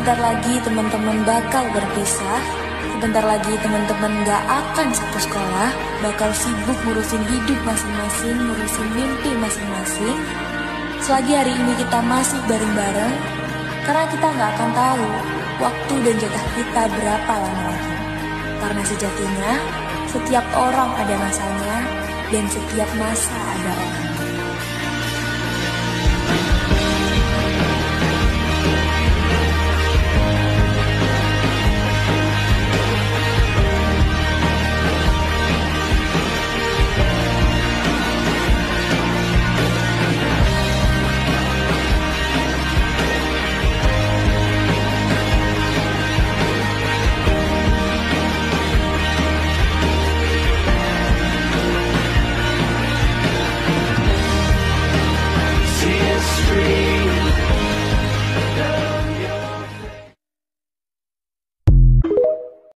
Sebentar lagi teman-teman bakal berpisah. Sebentar lagi teman-teman gak akan satu sekolah, bakal sibuk ngurusin hidup masing-masing, ngurusin mimpi masing-masing. Selagi hari ini kita masih bareng-bareng, karena kita gak akan tahu waktu dan jatah kita berapa lama lagi. Karena sejatinya, setiap orang ada masanya, dan setiap masa ada orang.